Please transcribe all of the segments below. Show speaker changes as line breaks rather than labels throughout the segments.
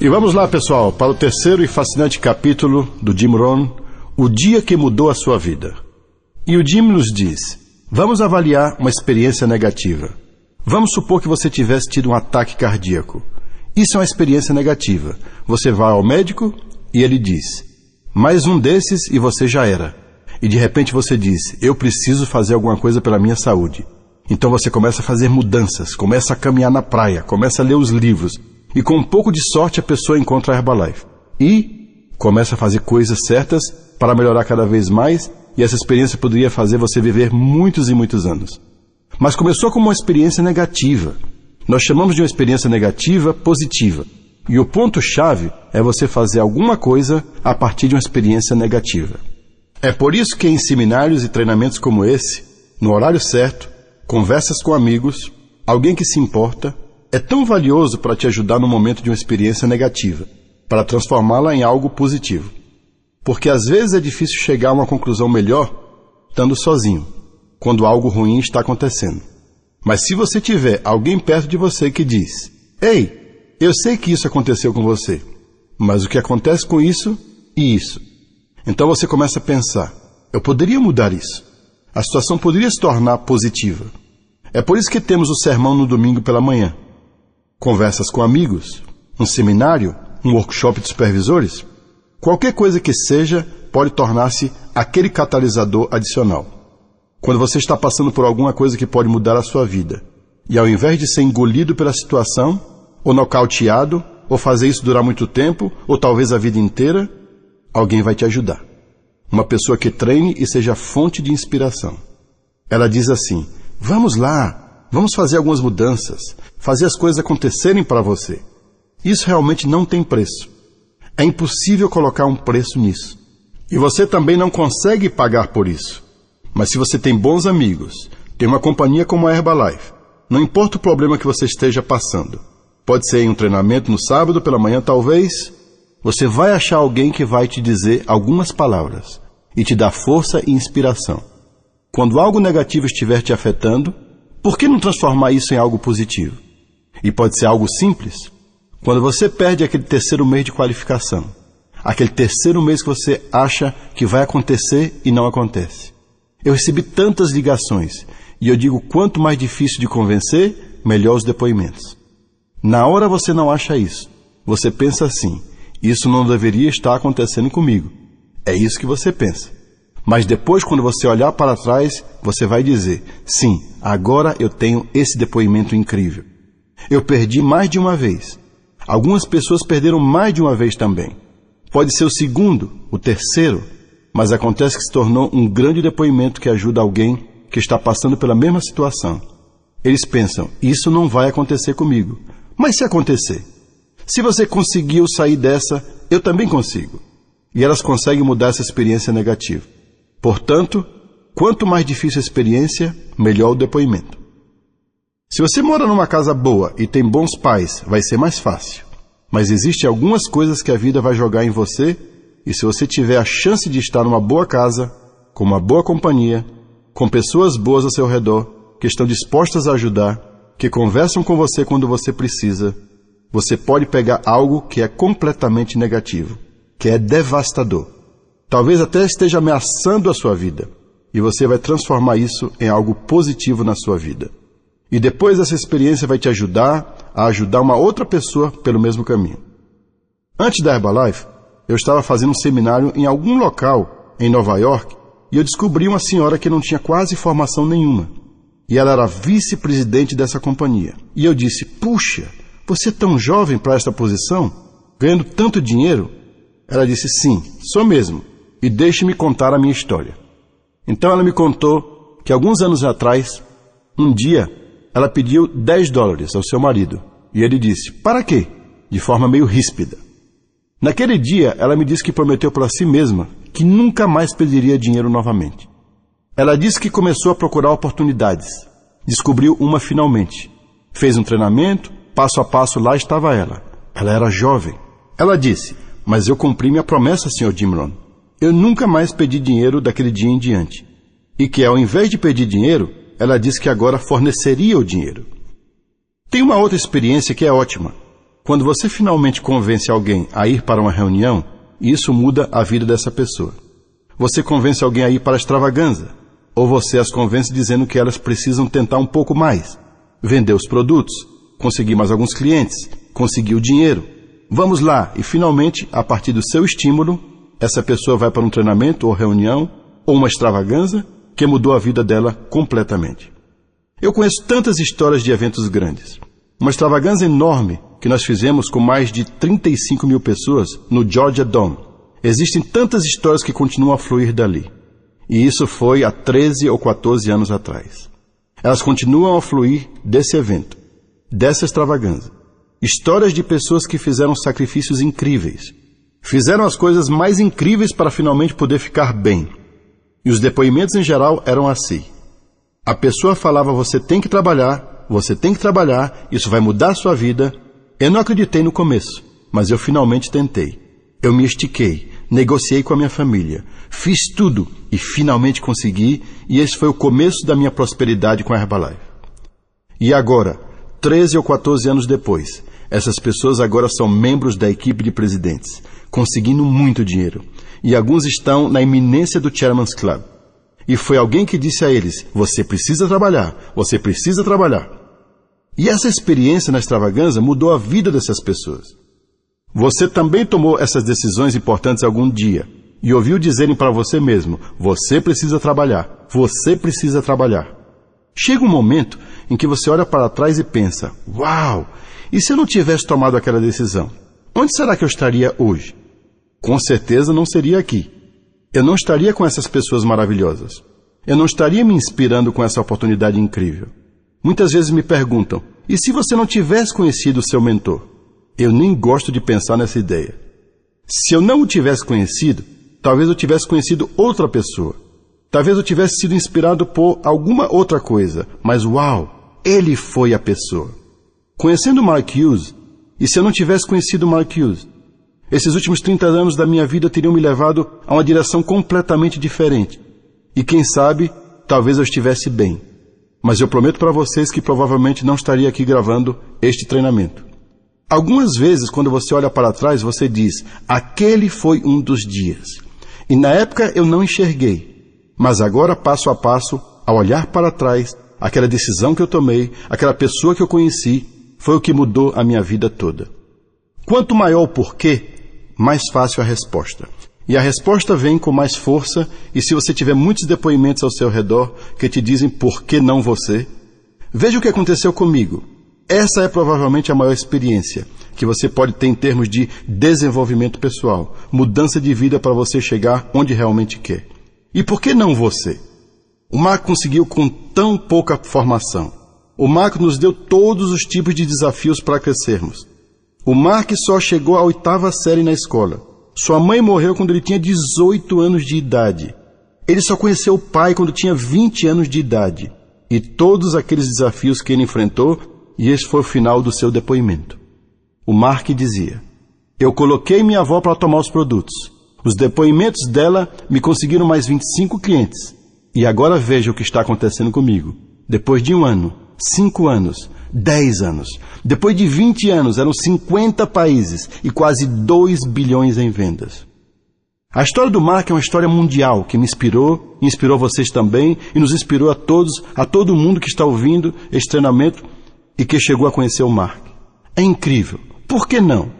E vamos lá, pessoal, para o terceiro e fascinante capítulo do Jim Rohn, O Dia que Mudou a Sua Vida. E o Jim nos diz, vamos avaliar uma experiência negativa. Vamos supor que você tivesse tido um ataque cardíaco. Isso é uma experiência negativa. Você vai ao médico e ele diz, mais um desses e você já era. E de repente você diz, eu preciso fazer alguma coisa pela minha saúde. Então você começa a fazer mudanças, começa a caminhar na praia, começa a ler os livros. E com um pouco de sorte a pessoa encontra a Herbalife. E começa a fazer coisas certas para melhorar cada vez mais, e essa experiência poderia fazer você viver muitos e muitos anos. Mas começou como uma experiência negativa. Nós chamamos de uma experiência negativa positiva. E o ponto-chave é você fazer alguma coisa a partir de uma experiência negativa. É por isso que em seminários e treinamentos como esse, no horário certo, conversas com amigos, alguém que se importa, é tão valioso para te ajudar no momento de uma experiência negativa, para transformá-la em algo positivo. Porque às vezes é difícil chegar a uma conclusão melhor estando sozinho, quando algo ruim está acontecendo. Mas se você tiver alguém perto de você que diz, ei, eu sei que isso aconteceu com você, mas o que acontece com isso e isso? Então você começa a pensar, eu poderia mudar isso. A situação poderia se tornar positiva. É por isso que temos o sermão no domingo pela manhã. Conversas com amigos, um seminário, um workshop de supervisores, qualquer coisa que seja pode tornar-se aquele catalisador adicional. Quando você está passando por alguma coisa que pode mudar a sua vida, e ao invés de ser engolido pela situação, ou nocauteado, ou fazer isso durar muito tempo, ou talvez a vida inteira, alguém vai te ajudar. Uma pessoa que treine e seja fonte de inspiração. Ela diz assim, vamos lá, vamos fazer algumas mudanças, fazer as coisas acontecerem para você. Isso realmente não tem preço. É impossível colocar um preço nisso. E você também não consegue pagar por isso. Mas se você tem bons amigos, tem uma companhia como a Herbalife, não importa o problema que você esteja passando, pode ser em um treinamento no sábado pela manhã talvez, você vai achar alguém que vai te dizer algumas palavras e te dar força e inspiração. Quando algo negativo estiver te afetando, por que não transformar isso em algo positivo? E pode ser algo simples. Quando você perde aquele terceiro mês de qualificação, aquele terceiro mês que você acha que vai acontecer e não acontece. Eu recebi tantas ligações e eu digo, quanto mais difícil de convencer, melhor os depoimentos. Na hora você não acha isso. Você pensa assim, isso não deveria estar acontecendo comigo. É isso que você pensa. Mas depois, quando você olhar para trás, você vai dizer, sim, agora eu tenho esse depoimento incrível. Eu perdi mais de uma vez. Algumas pessoas perderam mais de uma vez também. Pode ser o segundo, o terceiro, mas acontece que se tornou um grande depoimento que ajuda alguém que está passando pela mesma situação. Eles pensam, isso não vai acontecer comigo. Mas se acontecer? Se você conseguiu sair dessa, eu também consigo. E elas conseguem mudar essa experiência negativa. Portanto, quanto mais difícil a experiência, melhor o depoimento. Se você mora numa casa boa e tem bons pais, vai ser mais fácil. Mas existem algumas coisas que a vida vai jogar em você, e se você tiver a chance de estar numa boa casa, com uma boa companhia, com pessoas boas ao seu redor, que estão dispostas a ajudar, que conversam com você quando você precisa, você pode pegar algo que é completamente negativo, que é devastador. Talvez até esteja ameaçando a sua vida, e você vai transformar isso em algo positivo na sua vida. E depois essa experiência vai te ajudar a ajudar uma outra pessoa pelo mesmo caminho. Antes da Herbalife, eu estava fazendo um seminário em algum local em Nova York, e eu descobri uma senhora que não tinha quase formação nenhuma. E ela era vice-presidente dessa companhia. E eu disse, puxa, você é tão jovem para esta posição? Ganhando tanto dinheiro? Ela disse, sim, sou mesmo. E deixe-me contar a minha história. Então ela me contou que alguns anos atrás, um dia, ela pediu $10 ao seu marido. E ele disse, para quê? De forma meio ríspida. Naquele dia, ela me disse que prometeu para si mesma que nunca mais pediria dinheiro novamente. Ela disse que começou a procurar oportunidades. Descobriu uma finalmente. Fez um treinamento, passo a passo lá estava ela. Ela era jovem. Ela disse, mas eu cumpri minha promessa, Sr. Jim Rohn. Eu nunca mais pedi dinheiro daquele dia em diante. E que ao invés de pedir dinheiro, ela disse que agora forneceria o dinheiro. Tem uma outra experiência que é ótima. Quando você finalmente convence alguém a ir para uma reunião, isso muda a vida dessa pessoa. Você convence alguém a ir para a extravagância, ou você as convence dizendo que elas precisam tentar um pouco mais, vender os produtos, conseguir mais alguns clientes, conseguir o dinheiro. Vamos lá, e finalmente, a partir do seu estímulo, essa pessoa vai para um treinamento ou reunião, ou uma extravagância que mudou a vida dela completamente. Eu conheço tantas histórias de eventos grandes. Uma extravagância enorme que nós fizemos com mais de 35 mil pessoas no Georgia Dome. Existem tantas histórias que continuam a fluir dali. E isso foi há 13 ou 14 anos atrás. Elas continuam a fluir desse evento, dessa extravagância. Histórias de pessoas que fizeram sacrifícios incríveis. Fizeram as coisas mais incríveis para finalmente poder ficar bem. E os depoimentos em geral eram assim. A pessoa falava, você tem que trabalhar, isso vai mudar a sua vida. Eu não acreditei no começo, mas eu finalmente tentei. Eu me estiquei, negociei com a minha família, fiz tudo e finalmente consegui, e esse foi o começo da minha prosperidade com a Herbalife. E agora, 13 ou 14 anos depois, essas pessoas agora são membros da equipe de presidentes, conseguindo muito dinheiro. E alguns estão na iminência do Chairman's Club. E foi alguém que disse a eles, você precisa trabalhar. E essa experiência na extravagância mudou a vida dessas pessoas. Você também tomou essas decisões importantes algum dia e ouviu dizerem para você mesmo, você precisa trabalhar. Chega um momento em que você olha para trás e pensa, uau, e se eu não tivesse tomado aquela decisão? Onde será que eu estaria hoje? Com certeza não seria aqui. Eu não estaria com essas pessoas maravilhosas. Eu não estaria me inspirando com essa oportunidade incrível. Muitas vezes me perguntam, e se você não tivesse conhecido o seu mentor? Eu nem gosto de pensar nessa ideia. Se eu não o tivesse conhecido, talvez eu tivesse conhecido outra pessoa. Talvez eu tivesse sido inspirado por alguma outra coisa. Mas uau, ele foi a pessoa. Conhecendo Mark Hughes, e se eu não tivesse conhecido Mark Hughes? Esses últimos 30 anos da minha vida teriam me levado a uma direção completamente diferente. E quem sabe, talvez eu estivesse bem. Mas eu prometo para vocês que provavelmente não estaria aqui gravando este treinamento. Algumas vezes, quando você olha para trás, você diz, aquele foi um dos dias. E na época eu não enxerguei. Mas agora, passo a passo, ao olhar para trás, aquela decisão que eu tomei, aquela pessoa que eu conheci, foi o que mudou a minha vida toda. Quanto maior o porquê, mais fácil a resposta. E a resposta vem com mais força, e se você tiver muitos depoimentos ao seu redor que te dizem por que não você, veja o que aconteceu comigo. Essa é provavelmente a maior experiência que você pode ter em termos de desenvolvimento pessoal, mudança de vida para você chegar onde realmente quer. E por que não você? O Mark conseguiu com tão pouca formação. O Mark nos deu todos os tipos de desafios para crescermos. O Mark só chegou à 8ª série na escola. Sua mãe morreu quando ele tinha 18 anos de idade. Ele só conheceu o pai quando tinha 20 anos de idade. E todos aqueles desafios que ele enfrentou, e esse foi o final do seu depoimento. O Mark dizia, eu coloquei minha avó para tomar os produtos. Os depoimentos dela me conseguiram mais 25 clientes. E agora veja o que está acontecendo comigo. Depois de 1 ano, 5 anos, 10 anos. Depois de 20 anos, eram 50 países e quase 2 bilhões em vendas. A história do Mark é uma história mundial que me inspirou, inspirou vocês também e nos inspirou a todos, a todo mundo que está ouvindo este treinamento e que chegou a conhecer o Mark. É incrível. Por que não?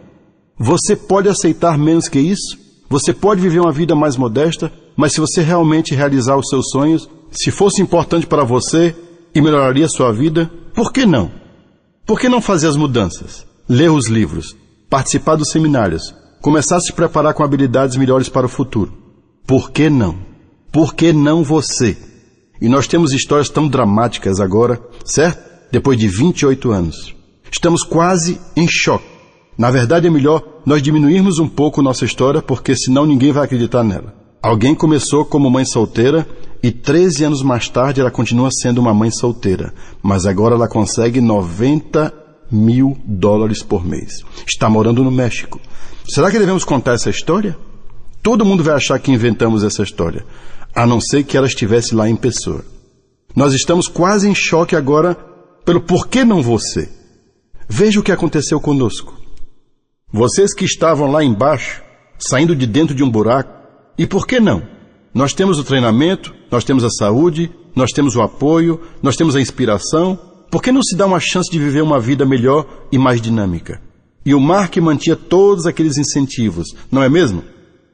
Você pode aceitar menos que isso? Você pode viver uma vida mais modesta, mas se você realmente realizar os seus sonhos, se fosse importante para você e melhoraria a sua vida, por que não? Por que não fazer as mudanças? Ler os livros, participar dos seminários, começar a se preparar com habilidades melhores para o futuro. Por que não? Por que não você? E nós temos histórias tão dramáticas agora, certo? Depois de 28 anos. Estamos quase em choque. Na verdade é melhor nós diminuirmos um pouco nossa história, porque senão ninguém vai acreditar nela. Alguém começou como mãe solteira e 13 anos mais tarde ela continua sendo uma mãe solteira, mas agora ela consegue $90 mil por mês. Está morando no México. Será que devemos contar essa história? Todo mundo vai achar que inventamos essa história, a não ser que ela estivesse lá em pessoa. Nós estamos quase em choque agora pelo porquê não você. Veja o que aconteceu conosco. Vocês que estavam lá embaixo, saindo de dentro de um buraco, e por que não? Nós temos o treinamento, nós temos a saúde, nós temos o apoio, nós temos a inspiração. Por que não se dá uma chance de viver uma vida melhor e mais dinâmica? E o Mark mantinha todos aqueles incentivos, não é mesmo?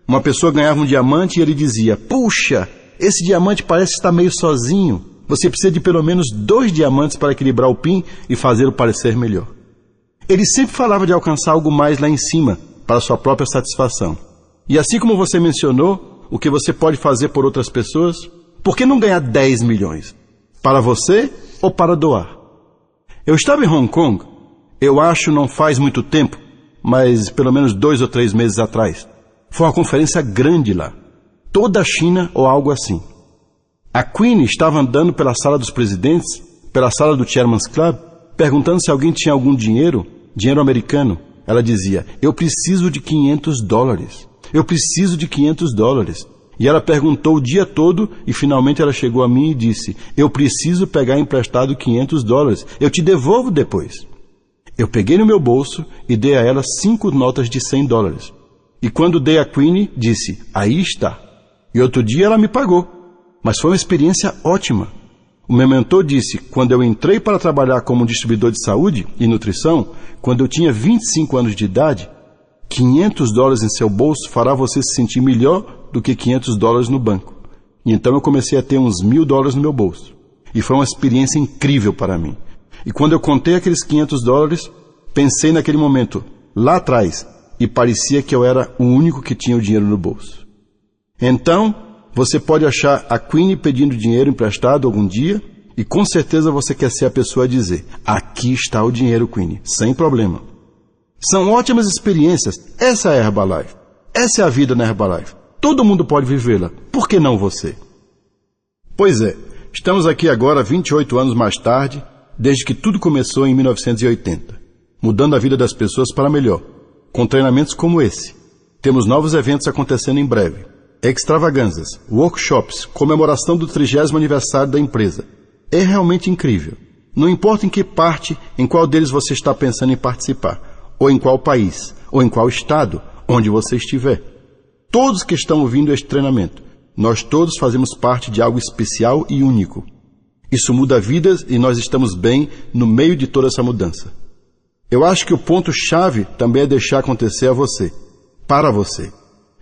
Uma pessoa ganhava um diamante e ele dizia: puxa, esse diamante parece estar meio sozinho. Você precisa de pelo menos 2 diamantes para equilibrar o pin e fazê-lo parecer melhor. Ele sempre falava de alcançar algo mais lá em cima, para sua própria satisfação. E assim como você mencionou, o que você pode fazer por outras pessoas, por que não ganhar 10 milhões? Para você ou para doar? Eu estava em Hong Kong, eu acho não faz muito tempo, mas pelo menos 2 ou 3 meses atrás. Foi uma conferência grande lá. Toda a China ou algo assim. A Queen estava andando pela sala dos presidentes, pela sala do Chairman's Club, perguntando se alguém tinha algum dinheiro americano. Ela dizia: eu preciso de $500. Eu preciso de $500. E ela perguntou o dia todo e finalmente ela chegou a mim e disse: eu preciso pegar emprestado $500. Eu te devolvo depois. Eu peguei no meu bolso e dei a ela 5 notas de $100. E quando dei a Queen, disse: aí está. E outro dia ela me pagou. Mas foi uma experiência ótima. O meu mentor disse: quando eu entrei para trabalhar como distribuidor de saúde e nutrição, quando eu tinha 25 anos de idade, $500 em seu bolso fará você se sentir melhor do que $500 no banco. E então eu comecei a ter uns $1.000 no meu bolso. E foi uma experiência incrível para mim. E quando eu contei aqueles $500, pensei naquele momento, lá atrás, e parecia que eu era o único que tinha o dinheiro no bolso. Então, você pode achar a Queen pedindo dinheiro emprestado algum dia, e com certeza você quer ser a pessoa a dizer: aqui está o dinheiro, Queen, sem problema. São ótimas experiências. Essa é a Herbalife. Essa é a vida na Herbalife. Todo mundo pode vivê-la. Por que não você? Pois é, estamos aqui agora 28 anos mais tarde, desde que tudo começou em 1980, mudando a vida das pessoas para melhor, com treinamentos como esse. Temos novos eventos acontecendo em breve. Extravagâncias, workshops, comemoração do 30º aniversário da empresa. É realmente incrível. Não importa em que parte, em qual deles você está pensando em participar, ou em qual país, ou em qual estado, onde você estiver. Todos que estão ouvindo este treinamento, nós todos fazemos parte de algo especial e único. Isso muda vidas e nós estamos bem no meio de toda essa mudança. Eu acho que o ponto-chave também é deixar acontecer a você, para você.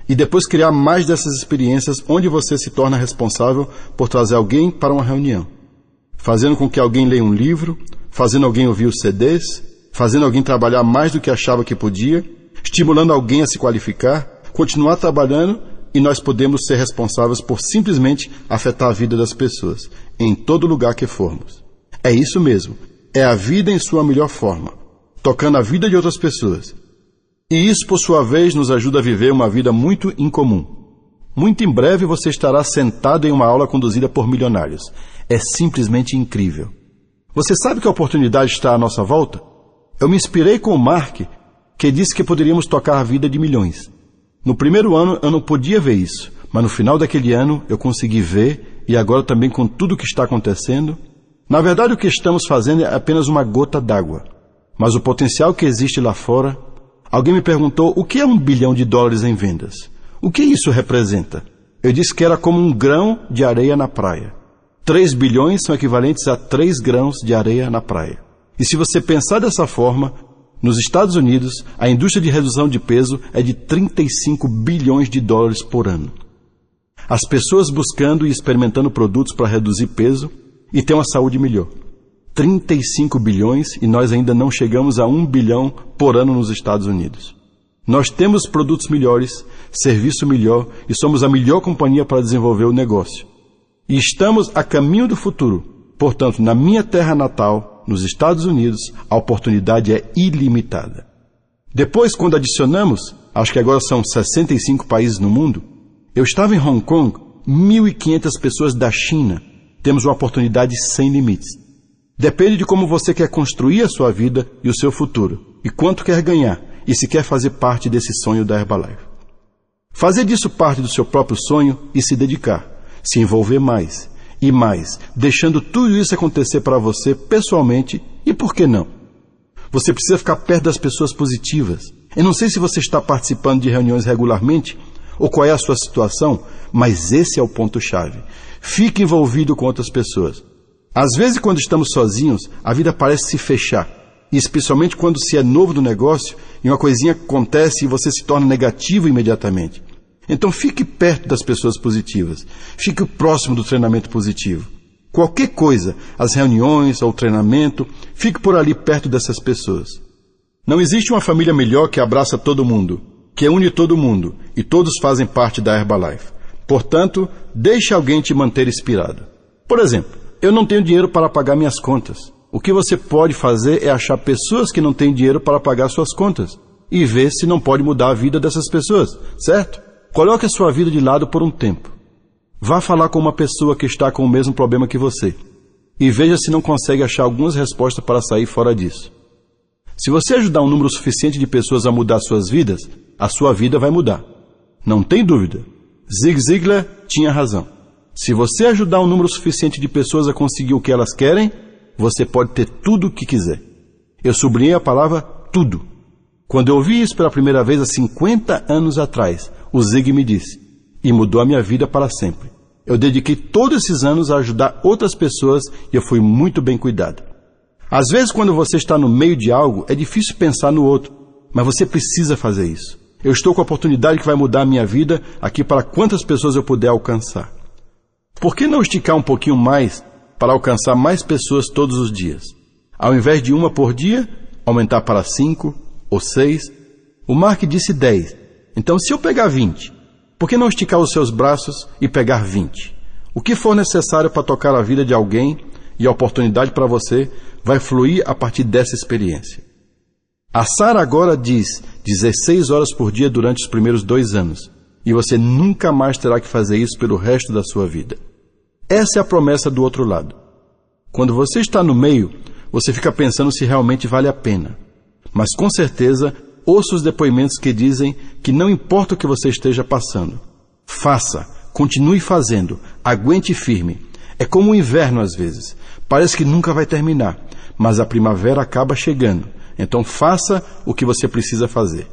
E depois criar mais dessas experiências onde você se torna responsável por trazer alguém para uma reunião. Fazendo com que alguém leia um livro, fazendo alguém ouvir os CDs, fazendo alguém trabalhar mais do que achava que podia, estimulando alguém a se qualificar, continuar trabalhando, e nós podemos ser responsáveis por simplesmente afetar a vida das pessoas, em todo lugar que formos. É isso mesmo, é a vida em sua melhor forma, tocando a vida de outras pessoas. E isso, por sua vez, nos ajuda a viver uma vida muito incomum. Muito em breve você estará sentado em uma aula conduzida por milionários. É simplesmente incrível. Você sabe que a oportunidade está à nossa volta? Eu me inspirei com o Mark, que disse que poderíamos tocar a vida de milhões. No primeiro ano eu não podia ver isso, mas no final daquele ano eu consegui ver, e agora também com tudo o que está acontecendo. Na verdade, o que estamos fazendo é apenas uma gota d'água. Mas o potencial que existe lá fora... Alguém me perguntou o que é $1 bilhão em vendas. O que isso representa? Eu disse que era como um grão de areia na praia. 3 bilhões são equivalentes a 3 grãos de areia na praia. E se você pensar dessa forma, nos Estados Unidos, a indústria de redução de peso é de $35 bilhões por ano. As pessoas buscando e experimentando produtos para reduzir peso e ter uma saúde melhor. 35 bilhões e nós ainda não chegamos a 1 bilhão por ano nos Estados Unidos. Nós temos produtos melhores, serviço melhor e somos a melhor companhia para desenvolver o negócio. E estamos a caminho do futuro. Portanto, na minha terra natal, nos Estados Unidos, a oportunidade é ilimitada. Depois, quando adicionamos, acho que agora são 65 países no mundo, eu estava em Hong Kong, 1.500 pessoas da China. Temos uma oportunidade sem limites. Depende de como você quer construir a sua vida e o seu futuro, e quanto quer ganhar, e se quer fazer parte desse sonho da Herbalife. Fazer disso parte do seu próprio sonho e se dedicar, se envolver mais e mais, deixando tudo isso acontecer para você pessoalmente, e por que não? Você precisa ficar perto das pessoas positivas, Eu não sei se você está participando de reuniões regularmente ou qual é a sua situação, mas esse é o ponto-chave. Fique envolvido com outras pessoas. Às vezes, quando estamos sozinhos, a vida parece se fechar. E especialmente quando se é novo no negócio e uma coisinha acontece e você se torna negativo imediatamente. Então fique perto das pessoas positivas. Fique próximo do treinamento positivo. Qualquer coisa, as reuniões ou o treinamento, fique por ali perto dessas pessoas. Não existe uma família melhor que abraça todo mundo, que une todo mundo, e todos fazem parte da Herbalife. Portanto, deixe alguém te manter inspirado. Por exemplo, eu não tenho dinheiro para pagar minhas contas. O que você pode fazer é achar pessoas que não têm dinheiro para pagar suas contas e ver se não pode mudar a vida dessas pessoas, certo? Coloque a sua vida de lado por um tempo. Vá falar com uma pessoa que está com o mesmo problema que você e veja se não consegue achar algumas respostas para sair fora disso. Se você ajudar um número suficiente de pessoas a mudar suas vidas, a sua vida vai mudar. Não tem dúvida. Zig Ziglar tinha razão. Se você ajudar um número suficiente de pessoas a conseguir o que elas querem, você pode ter tudo o que quiser. Eu sublinhei a palavra tudo. Quando eu ouvi isso pela primeira vez há 50 anos atrás, o Zig me disse, e mudou a minha vida para sempre. Eu dediquei todos esses anos a ajudar outras pessoas e eu fui muito bem cuidado. Às vezes, quando você está no meio de algo, é difícil pensar no outro, mas você precisa fazer isso. Eu estou com a oportunidade que vai mudar a minha vida aqui para quantas pessoas eu puder alcançar. Por que não esticar um pouquinho mais para alcançar mais pessoas todos os dias? Ao invés de uma por dia, aumentar para 5 ou 6. O Mark disse 10. Então, se eu pegar 20, por que não esticar os seus braços e pegar 20? O que for necessário para tocar a vida de alguém e a oportunidade para você vai fluir a partir dessa experiência. A Sarah agora diz 16 horas por dia durante os primeiros 2 anos e você nunca mais terá que fazer isso pelo resto da sua vida. Essa é a promessa do outro lado. Quando você está no meio, você fica pensando se realmente vale a pena. Mas com certeza, ouça os depoimentos que dizem que não importa o que você esteja passando. Faça, continue fazendo, aguente firme. É como o inverno às vezes. Parece que nunca vai terminar, mas a primavera acaba chegando. Então faça o que você precisa fazer.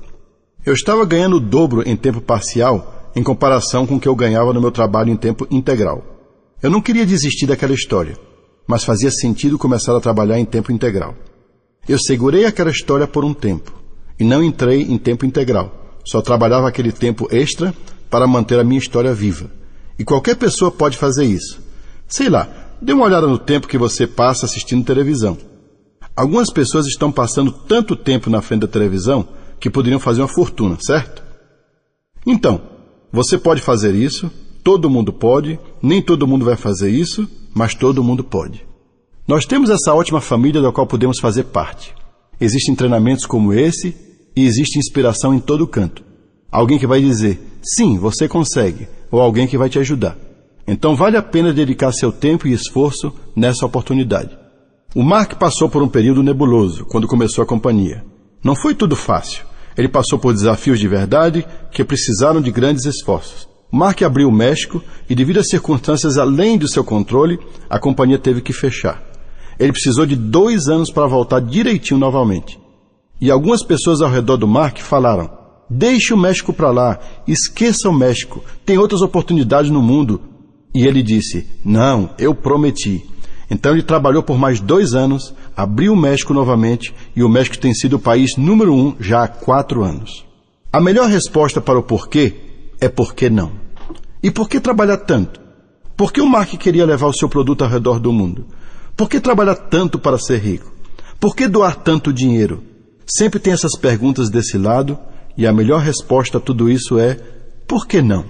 Eu estava ganhando o dobro em tempo parcial em comparação com o que eu ganhava no meu trabalho em tempo integral. Eu não queria desistir daquela história, mas fazia sentido começar a trabalhar em tempo integral. Eu segurei aquela história por um tempo e não entrei em tempo integral. Só trabalhava aquele tempo extra para manter a minha história viva. E qualquer pessoa pode fazer isso. Sei lá, dê uma olhada no tempo que você passa assistindo televisão. Algumas pessoas estão passando tanto tempo na frente da televisão que poderiam fazer uma fortuna, certo? Então, você pode fazer isso, todo mundo pode, nem todo mundo vai fazer isso, mas todo mundo pode. Nós temos essa ótima família da qual podemos fazer parte. Existem treinamentos como esse e existe inspiração em todo canto. Alguém que vai dizer, sim, você consegue, ou alguém que vai te ajudar. Então vale a pena dedicar seu tempo e esforço nessa oportunidade. O Mark passou por um período nebuloso quando começou a companhia. Não foi tudo fácil. Ele passou por desafios de verdade que precisaram de grandes esforços. O Mark abriu o México e, devido a circunstâncias além do seu controle, a companhia teve que fechar. Ele precisou de 2 anos para voltar direitinho novamente. E algumas pessoas ao redor do Mark falaram, deixe o México para lá, esqueça o México, tem outras oportunidades no mundo. E ele disse, não, eu prometi. Então ele trabalhou por mais 2 anos, abriu o México novamente e o México tem sido o país número 1 já há 4 anos. A melhor resposta para o porquê é por que não. E por que trabalhar tanto? Por que o Mark queria levar o seu produto ao redor do mundo? Por que trabalhar tanto para ser rico? Por que doar tanto dinheiro? Sempre tem essas perguntas desse lado e a melhor resposta a tudo isso é por que não?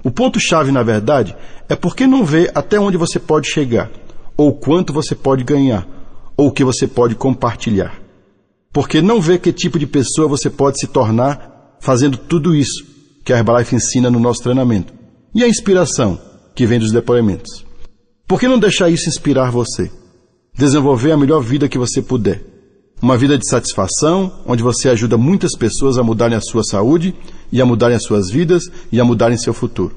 O ponto-chave, na verdade, é por que não ver até onde você pode chegar, ou quanto você pode ganhar, ou o que você pode compartilhar. Porque não ver que tipo de pessoa você pode se tornar fazendo tudo isso que a Herbalife ensina no nosso treinamento. E a inspiração que vem dos depoimentos. Por que não deixar isso inspirar você? Desenvolver a melhor vida que você puder. Uma vida de satisfação, onde você ajuda muitas pessoas a mudarem a sua saúde, e a mudarem as suas vidas, e a mudarem seu futuro.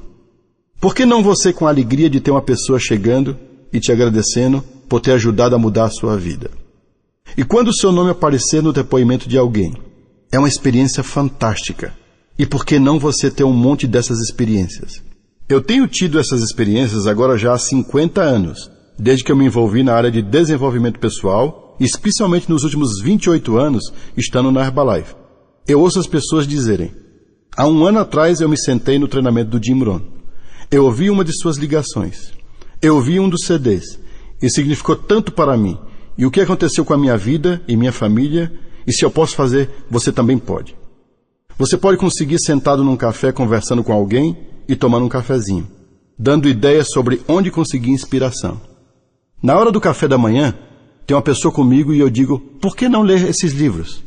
Por que não você com a alegria de ter uma pessoa chegando e te agradecendo por ter ajudado a mudar a sua vida? E quando o seu nome aparecer no depoimento de alguém, É uma experiência fantástica. E por que não você ter um monte dessas experiências? Eu tenho tido essas experiências agora já há 50 anos, desde que eu me envolvi na área de desenvolvimento pessoal, especialmente nos últimos 28 anos, estando na Herbalife. Eu ouço as pessoas dizerem: há um ano atrás eu me sentei no treinamento do Jim Rohn. Eu ouvi uma de suas ligações. Eu ouvi um dos CDs. E significou tanto para mim. E o que aconteceu com a minha vida e minha família? E se eu posso fazer, você também pode. Você pode conseguir sentado num café conversando com alguém e tomando um cafezinho, dando ideias sobre onde conseguir inspiração. Na hora do café da manhã, tem uma pessoa comigo e eu digo: por que não ler esses livros?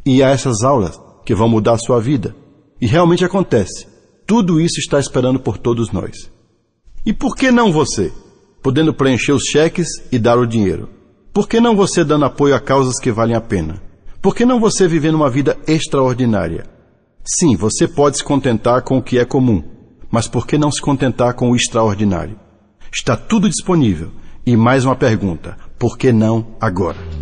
E há essas aulas que vão mudar a sua vida. E realmente acontece. Tudo isso está esperando por todos nós. E por que não você, podendo preencher os cheques e dar o dinheiro? Por que não você dando apoio a causas que valem a pena? Por que não você vivendo uma vida extraordinária? Sim, você pode se contentar com o que é comum, mas por que não se contentar com o extraordinário? Está tudo disponível. E mais uma pergunta: por que não agora?